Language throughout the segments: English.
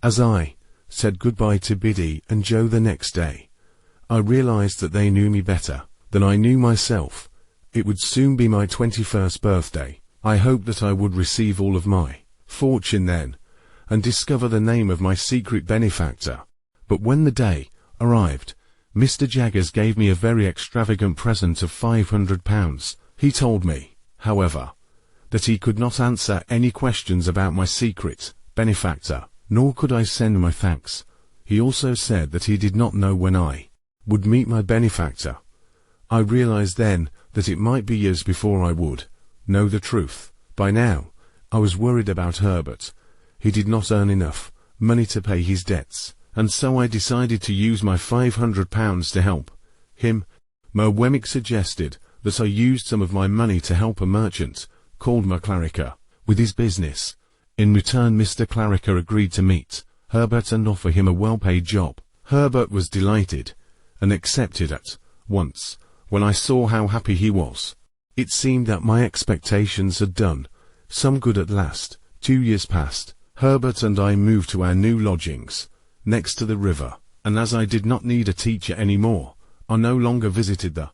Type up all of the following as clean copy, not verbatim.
As I said goodbye to Biddy and Joe the next day, I realized that they knew me better than I knew myself. It would soon be my 21st birthday. I hoped that I would receive all of my fortune then, and discover the name of my secret benefactor. But when the day arrived, Mr. Jaggers gave me a very extravagant present of £500. He told me, however, that he could not answer any questions about my secret benefactor, nor could I send my thanks. He also said that he did not know when I would meet my benefactor. I realized then that it might be years before I would know the truth. By now, I was worried about Herbert. He did not earn enough money to pay his debts, and so I decided to use my £500 to help him. Mo Wemmick suggested that I used some of my money to help a merchant called McClarica with his business. In return, Mr. Clarica agreed to meet Herbert and offer him a well-paid job. Herbert was delighted and accepted at once. When I saw how happy he was, it seemed that my expectations had done some good at last. 2 years passed. Herbert and I moved to our new lodgings next to the river, and as I did not need a teacher anymore, I no longer visited the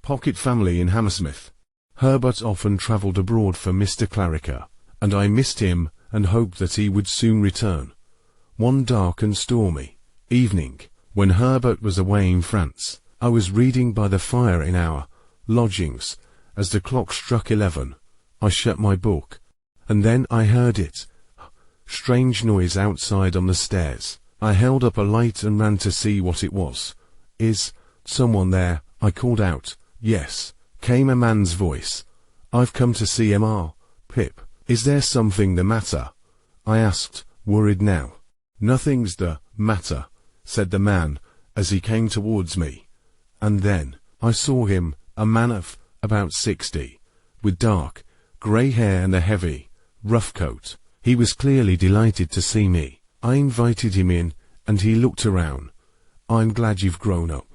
Pocket family in Hammersmith. Herbert often travelled abroad for Mr. Clarica, and I missed him and hoped that he would soon return. One dark and stormy evening, when Herbert was away in France, I was reading by the fire in our lodgings. As the clock struck 11, I shut my book, and then I heard it. Strange noise outside on the stairs. I held up a light and ran to see what it was. Is someone there? I called out. Yes, came a man's voice. I've come to see Mr. Pip. Is there something the matter? I asked, worried now. Nothing's the matter, said the man, as he came towards me. And then I saw him, a man of about 60, with dark, grey hair and a heavy, rough coat. He was clearly delighted to see me. I invited him in, and he looked around. I'm glad you've grown up,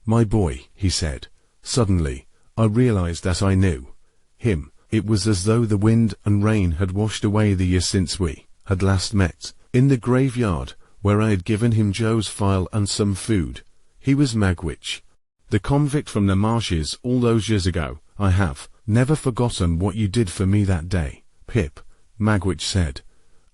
my boy, he said. Suddenly, I realized that I knew him. It was as though the wind and rain had washed away the years since we had last met. In the graveyard, where I had given him Joe's file and some food. He was Magwitch, the convict from the marshes all those years ago. I have never forgotten what you did for me that day, Pip, Magwitch said.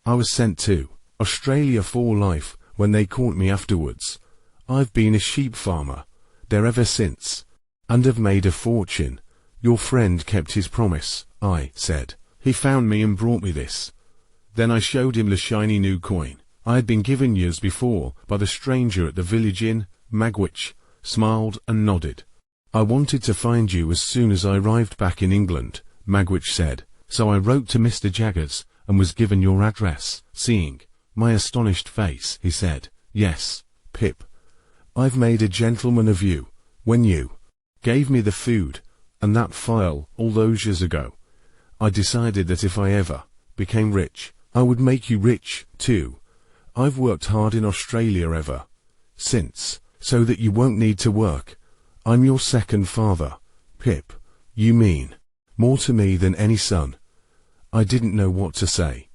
I was sent to Australia for life when they caught me afterwards. I've been a sheep farmer there ever since, and have made a fortune. Your friend kept his promise, I said. He found me and brought me this. Then I showed him the shiny new coin I had been given years before by the stranger at the village inn. Magwitch smiled and nodded. I wanted to find you as soon as I arrived back in England, Magwitch said, so I wrote to Mr. Jaggers and was given your address. Seeing my astonished face, he said, Yes, Pip, I've made a gentleman of you. When you gave me the food and that file all those years ago, I decided that if I ever became rich, I would make you rich, too. I've worked hard in Australia ever since, so that you won't need to work. I'm your second father, Pip. You mean more to me than any son. I didn't know what to say.